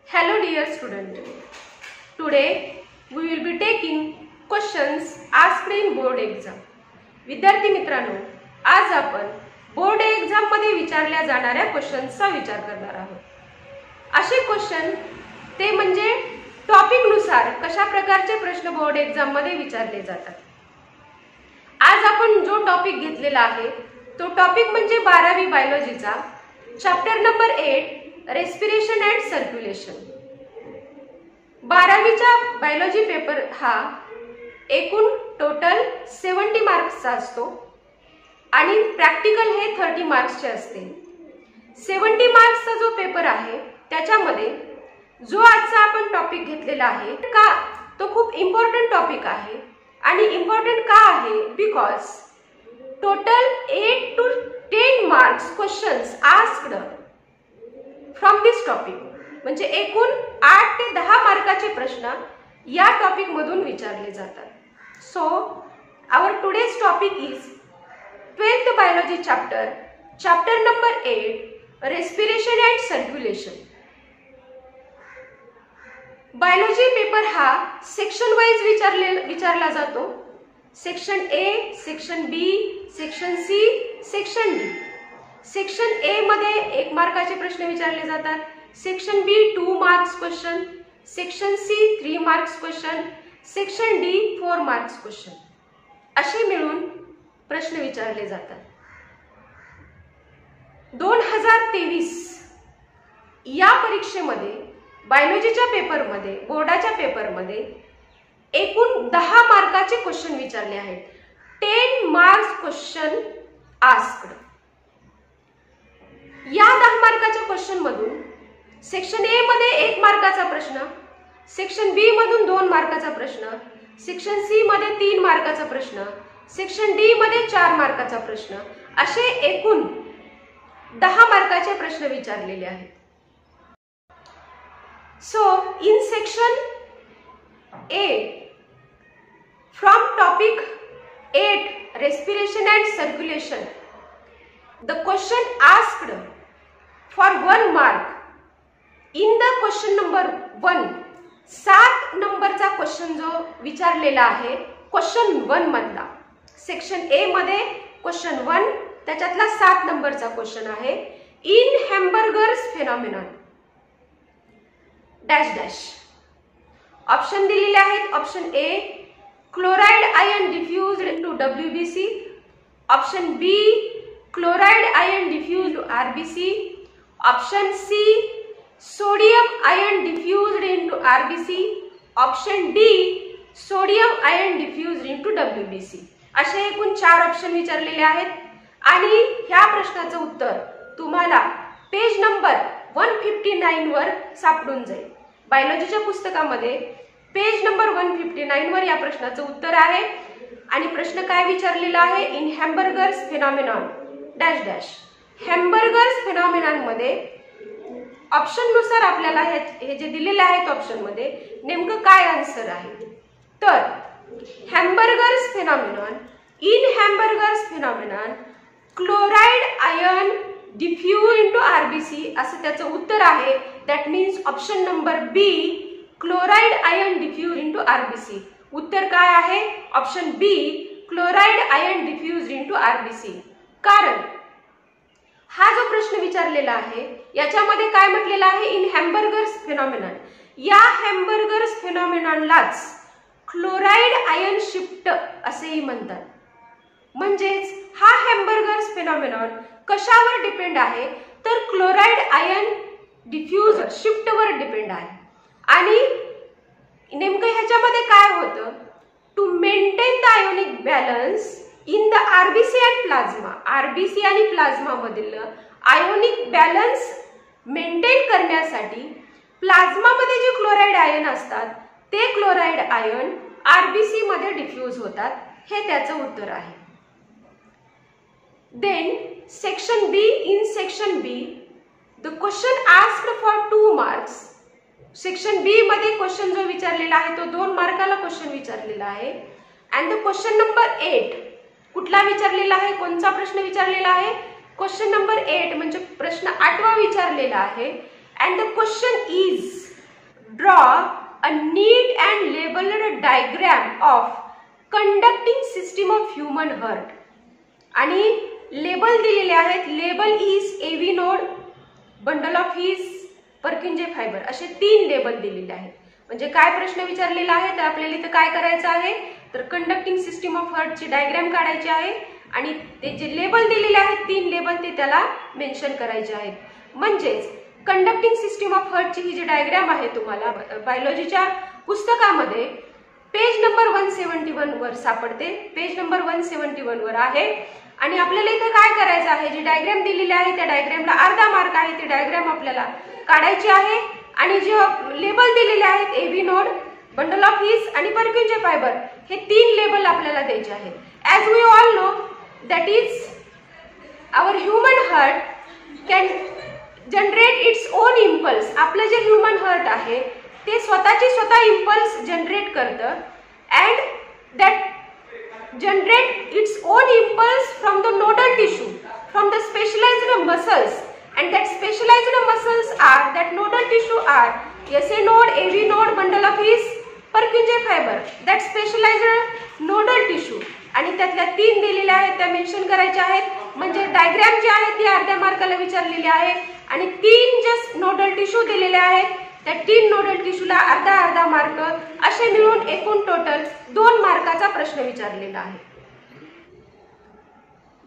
Hello dear student. Today we will be taking questions asked in board exam. विद्यार्थी मित्रांनो, आज आपण board exam मध्ये विचारल्या जाणाऱ्या क्वेश्चन्सचा विचार करणार आहोत. असे क्वेश्चन ते म्हणजे टॉपिक नुसार कशा प्रकारचे प्रश्न बोर्ड एग्जाम मध्ये विचारले जातात. आज आपण जो टॉपिक घेतलेला आहे तो टॉपिक म्हणजे 12वी बायोलॉजीचा chapter number 8 respiration and circulation. 12वीचा बायोलॉजी पेपर हा एकूण टोटल 70 मार्क्सचा असतो आणि प्रॅक्टिकल हे 30 मार्क्सचे असते. 70 मार्क्सचा जो पेपर आहे त्याच्यामध्ये जो आजचा आपण टॉपिक घेतलेला आहे का तो खूप इम्पॉर्टंट टॉपिक आहे. आणि इम्पॉर्टंट का आहे because total 8 to 10 marks questions asked from this topic. म्हणजे एकूण 8 ते 10 मार्काचे प्रश्न या टॉपिक मधून विचारले जातात. So our today's topic is 12th biology chapter number 8 respiration and circulation. Biology paper हा सेक्शन वाइज विचारला जातो. Section A, section B, section C, section D. Section A मध्ये 1 मार्काचे प्रश्न विचारले जातात. Section B 2 marks question, section C 3 marks question, section D 4 marks question असे मिळून प्रश्न विचारले जातात. 2023 या परीक्षेमध्ये बायोलॉजीच्या पेपरमध्ये बोर्डाच्या पेपरमध्ये एकूण 10 मार्काचे क्वेश्चन विचारले आहेत. 10 मार्क्स क्वेश्चन आस्क्ड. या 10 मार्काच्या क्वेश्चन मधून सेक्शन ए मध्ये 1 मार्काचा प्रश्न, सेक्शन बी मधून 2 मार्काचा प्रश्न, सेक्शन सी मध्ये 3 मार्काचा प्रश्न, सेक्शन डी मध्ये 4 मार्काचा प्रश्न असे एकूण 10 मार्काचे प्रश्न विचारलेले आहेत. So in section A from topic 8 respiration and circulation the question asked for 1 mark in the question number 1 7 नंबरचा क्वेश्चन जो विचारलेला आहे क्वेश्चन 1 मधला सेक्शन ए मध्ये क्वेश्चन 1 त्याच्यातला 7 नंबरचा क्वेश्चन आहे. In Hamburger's phenomenon dash dash. Option दिलेले आहेत. Option A chloride ion diffused into WBC, option B chloride ion diffused into RBC, option C sodium ion diffused into RBC, option D sodium ion diffused into WBC असे एकूण 4 option विचारलेले आहेत. आणि ह्या प्रश्नाचं उत्तर तुम्हाला पेज नंबर 159 वर सापडून जाईल. बायोलॉजीच्या पुस्तकामध्ये पेज नंबर 159 वर या प्रश्नाचं उत्तर आहे. आणि प्रश्न काय विचारलेला आहे. In Hamburger's phenomenon dash dash. Hamburger's phenomenon मध्ये ऑप्शन नुसार आपल्याला हे जे दिलेले आहेत ऑप्शन मध्ये नेमकं काय आन्सर आहे. तर Hamburger's phenomenon in Hamburger's phenomenon chloride ion diffuse into RBC असं त्याचं उत्तर आहे. That means option number B chloride ion diffuse into RBC. उत्तर काय आहे. Option B chloride ion diffuse into RBC. कारण हा जो प्रश्न विचारलेला आहे याच्यामध्ये काय म्हटलेलं आहे. In Hamburger's phenomenon. या हॅम्बर्गर्स फेनॉमेनॉनलाच क्लोराइड आयन शिफ्ट असेही म्हणतात. म्हणजेच हा हॅम्बर्गर्स फेनॉमेनॉन कशावर डिपेंड आहे तर क्लोराइड आयन डिफ्यूज शिफ्ट वर डिपेंड आहे. आणि नेमकं ह्याच्यामध्ये काय होतं. To maintain the ionic balance in the RBC and plasma. RBC आणि प्लाझ्मा मधील आयोनिक बॅलन्स मेंटेन करण्यासाठी प्लाझ्मा मध्ये जे क्लोराइड आयन असतात ते क्लोराइड आयन RBC मध्ये डिफ्यूज होतात. हे त्याचं उत्तर आहे. Then section B. In section B the question asked for 2 marks. Section B मध्ये क्वेश्चन जो विचारलेला आहे तो 2 मार्काला क्वेश्चन विचारलेला आहे. अँड द क्वेश्चन नंबर 8 कुठला विचारलेला आहे. कोणता प्रश्न विचारलेला आहे. क्वेश्चन नंबर 8 म्हणजे प्रश्न 8वा विचारलेला आहे. And the question is draw a neat and labelled diagram of conducting system of human heart. आणि लेबल दिलेले आहेत. Label is AV node, bundle of His, Purkinje fibre, असे 3 लेबल दिलेले आहेत. म्हणजे काय प्रश्न विचारलेला आहे तर आपल्याला इथं काय करायचं आहे तर कंडक्टिंग सिस्टीम ऑफ हार्टची डायग्राम काढायची आहे आणि ते जे लेबल दिलेले आहेत 3 लेबल ते त्याला मेन्शन करायचे आहेत. म्हणजेच कंडक्टिंग सिस्टीम ऑफ हार्टची ही जी डायग्राम आहे तुम्हाला बायोलॉजीच्या पुस्तकामध्ये पेज नंबर 171 वर सापडते. पेज नंबर 171 वर आहे. आणि आपल्याला इथे काय करायचं आहे, जी डायग्राम दिलेली आहे त्या डायग्रामला अर्धा मार्क आहे. ती डायग्राम आपल्याला काढायची आहे आणि जे लेबल दिलेले आहेत AV node, bundle of His आणि पर्किंजे फायबर, हे 3 लेबल आपल्याला द्यायचे आहेत. As we all know that is our human heart can generate its own impulse. आपलं जे ह्युमन हार्ट आहे ते स्वतः इम्पल्स जनरेट करतं and that generate its own impulse from the nodal tissue, from the specialized muscles, and that specialized muscles are, that nodal tissue are SA node, AV node, bundle of His, Purkinje fiber, that specialized nodal tissue. आणि त्यातल्या 3 दिलेल्या आहेत त्या mention करायच्या आहेत. म्हणजे diagram जी आहे ती अर्ध्या मार्काला विचारलेली आहे आणि 3 जे नोडल टिश्यू दिलेले आहेत त्या 3 नोडल टिश्यूला अर्धा मार्क, असे मिळून एकूण टोटल 2 मार्काचा प्रश्न विचारलेला आहे.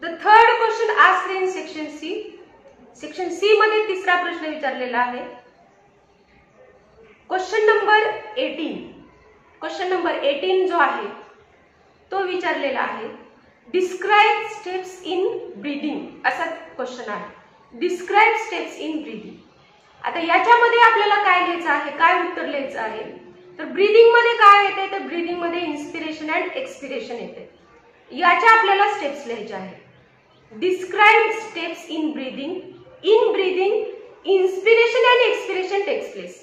The third question asked in section C. Section C मध्ये तिसरा प्रश्न विचारलेला आहे. Question number 18. क्वेश्चन नंबर 18 जो आहे तो विचारलेला आहे. डिस्क्राइब स्टेप्स इन ब्रीदिंग, असा क्वेश्चन आहे. Describe steps in breathing. आता याच्यामध्ये आपल्याला काय लिहायचं आहे, काय उत्तर लिहायचं आहे तर ब्रीदिंग मध्ये काय येते तर ब्रीदिंग मध्ये इन्स्पिरेशन अँड एक्सपिरेशन येते. याच्या आपल्याला स्टेप्स लिहायच्या आहेत. Describe steps in breathing. In breathing inspiration and expiration takes place.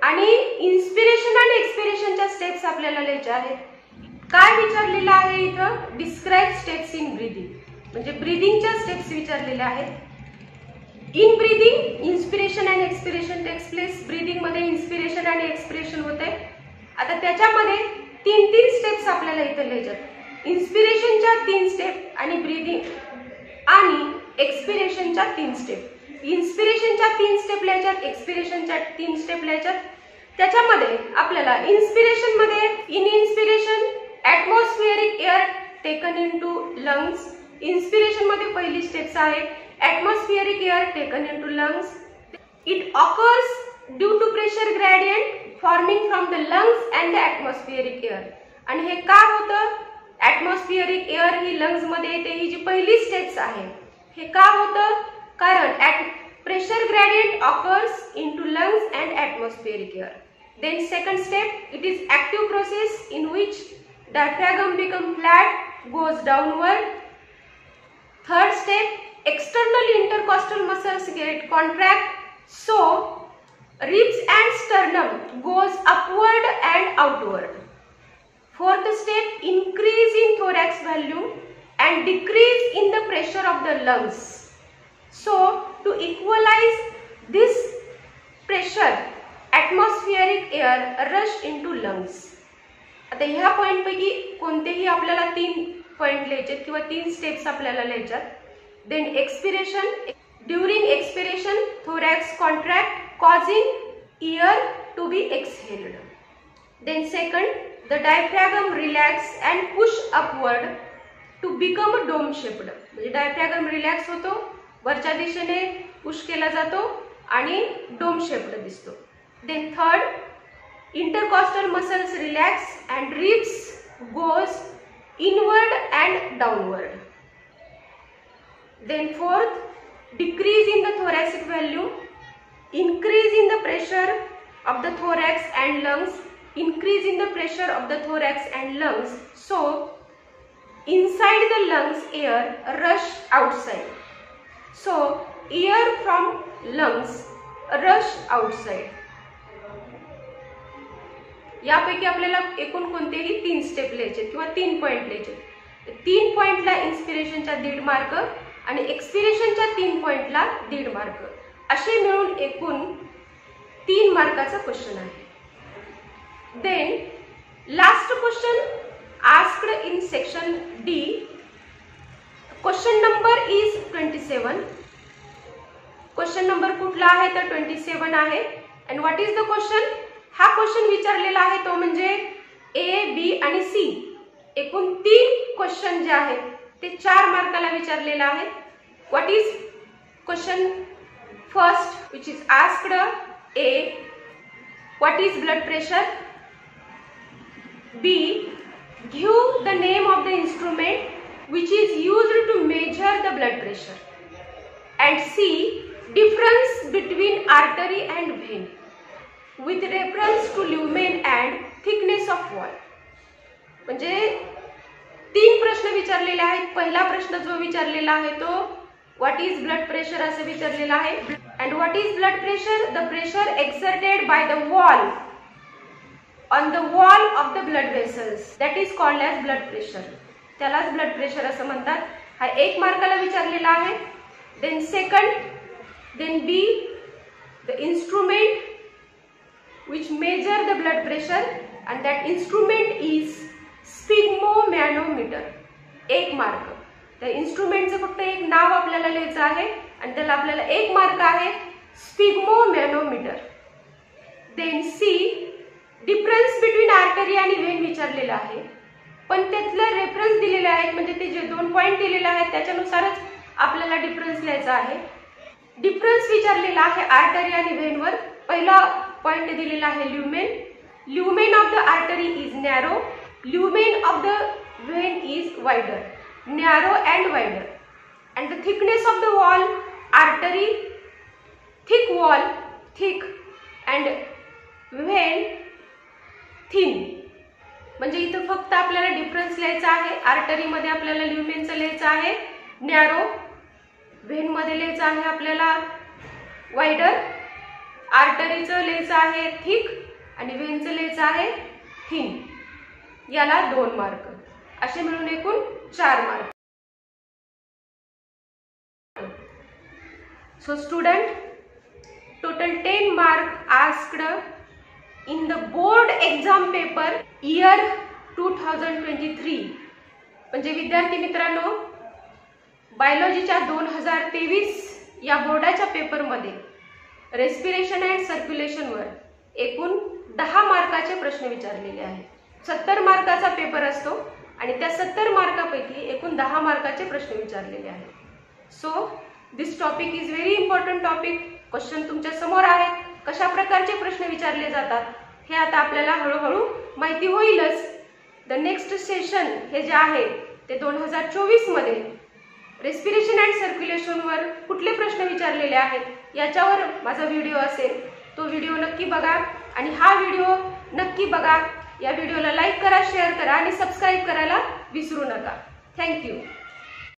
आणि इन्स्पिरेशन अँड एक्सपिरेशनच्या स्टेप्स आपल्याला लिहायच्या आहेत. काय विचारलेलं आहे इथं, डिस्क्राइब स्टेप्स इन ब्रीदिंग, म्हणजे ब्रीदिंगच्या स्टेप्स विचारलेल्या आहेत. In breathing inspiration and expiration takes place. Breathing मध्ये इन्स्पिरेशन आणि एक्सपिरेशन होते. आता त्याच्यामध्ये 3 स्टेप्स आपल्याला इथे लिहायच्यात. इन्स्पिरेशनच्या 3 स्टेप आणि ब्रीदिंग आणि एक्सपिरेशनच्या 3 स्टेप. इन्स्पिरेशनच्या 3 स्टेप लिहायच्यात, एक्सपिरेशनच्या 3 स्टेप लिहायच्यात. त्याच्यामध्ये आपल्याला इन्स्पिरेशन मध्ये in inspiration atmospheric air taken into lungs. Inspiration मध्ये पहिली स्टेप्स आहे atmospheric air taken into lungs. It occurs due to pressure gradient forming from the lungs and the atmospheric air. आणि हे का होतं, atmospheric air ही lungs मध्ये येते, ही जी पहिली स्टेप्स आहे. हे का होतं, कारण pressure gradient occurs into lungs and atmospheric air. Then second step, it is active process in which diaphragm become flat, goes downward. Third step, external intercostal muscles get contract, so ribs and sternum goes upward and outward. Fourth step, increase in thorax volume and decrease in the pressure of the lungs. So to equalize this pressure, atmospheric air rush into lungs. आता ह्या point पैकी कोणतेही आपल्याला 3 point लिहायचे किंवा 3 steps आपल्याला लिहायच्यात. Then expiration, during expiration thorax contract causing air to be exhaled. Then second, the diaphragm relax and push upward to become dome shaped. म्हणजे diaphragm relax होतो, वरच्या दिशेने पुश केला जातो आणि डोम शेप्ड दिसतो. Then third, intercostal muscles relax and ribs goes inward and downward. Then fourth, decrease in the thoracic volume, increase in the pressure of the thorax and lungs, increase in the pressure of the thorax and lungs, so inside the lungs air rush outside. So air from lungs rush outside. यापैकी आपल्याला एकूण कोणतेही 3 step लिहायचे किंवा 3 point लिहायचे. 3 पॉइंटला इन्स्पिरेशनच्या 1.5 mark आणि एक्सपिरेशनच्या 3 पॉइंटला 1.5 मार्क, असे मिळून एकूण 3 मार्काचा क्वेश्चन आहे. Then last question asked in section D. Question number is 27. Question number कुठला आहे तर 27 आहे. And what is the question? हा क्वेश्चन विचारलेला आहे तो म्हणजे ए, बी आणि सी एकूण 3 क्वेश्चन जे आहेत ते 4 मार्काला विचारलेला आहे. What is question first which is asked? A, what is blood pressure? B, give the name of the instrument which is used to measure the blood pressure. And C, difference between artery and vein with reference to lumen and thickness of wall. म्हणजे 3 प्रश्न विचारलेले आहेत. पहिला प्रश्न जो विचारलेला आहे तो व्हॉट इज ब्लड प्रेशर असे विचारलेला आहे. And what is blood pressure? The pressure exerted by the wall on the wall of the blood vessels, that is called as blood pressure. त्यालाच ब्लड प्रेशर असं म्हणतात. हा 1 मार्काला विचारलेला आहे. Then second, then B, the instrument which measure the blood pressure and that instrument is sphygmomanometer. 1 mark. त्या इन्स्ट्रुमेंटचं फक्त एक नाव आपल्याला लिहायचं आहे आणि त्याला आपल्याला 1 मार्क आहे. Sphygmomanometer. Then C, difference between artery आणि व्हेन विचारलेला आहे पण त्यातले रेफरन्स दिलेले आहेत म्हणजे ते जे 2 पॉइंट दिलेले आहेत त्याच्यानुसारच आपल्याला डिफरन्स लिहायचा आहे. डिफरन्स विचारलेला आहे आर्टरी आणि व्हेनवर. पहिला पॉइंट दिलेला आहे lumen. Lumen of the artery is narrow, lumen of the vein is wider. Narrow and wider. And the thickness of the wall artery thick, wall thick and vein thin. म्हणजे इथं फक्त आपल्याला difference लिहायचा आहे. Artery मध्ये आपल्याला ल्युमेनचं लिहायचं आहे नॅरो, व्हेन मध्ये लिहायचं आहे आपल्याला वाइडर, आर्टरीचं लिहायचं आहे थिक आणि व्हेनचं लिहायचं आहे थिन. याला 2 मार्क. असे मिळून एकूण 4 mark. So student, total 10 mark asked in the board exam paper year 2023. म्हणजे विद्यार्थी मित्रांनो, बायोलॉजीच्या 2023 या बोर्डाच्या पेपरमध्ये रेस्पिरेशन अँड सर्क्युलेशनवर एकूण 10 मार्काचे प्रश्न विचारलेले आहेत. 70 मार्काचा पेपर असतो आणि त्या 70 मार्कापैकी एकूण 10 मार्काचे प्रश्न विचारलेले आहेत. So this topic is very important topic. Question तुमच्या समोर आहेत. कशा प्रकारचे प्रश्न विचारले जातात हे आता आपल्याला हळूहळू माहिती होईलच. द नेक्स्ट सेशन हे जे आहे ते 2024 मध्ये रेस्पिरेशन अँड सर्क्युलेशनवर कुठले प्रश्न विचारलेले आहेत याच्यावर माझा व्हिडिओ असेल. तो व्हिडिओ नक्की बघा आणि हा व्हिडिओ नक्की बघा. या व्हिडिओला लाईक करा, शेअर करा आणि सबस्क्राईब करायला विसरू नका. थँक्यू.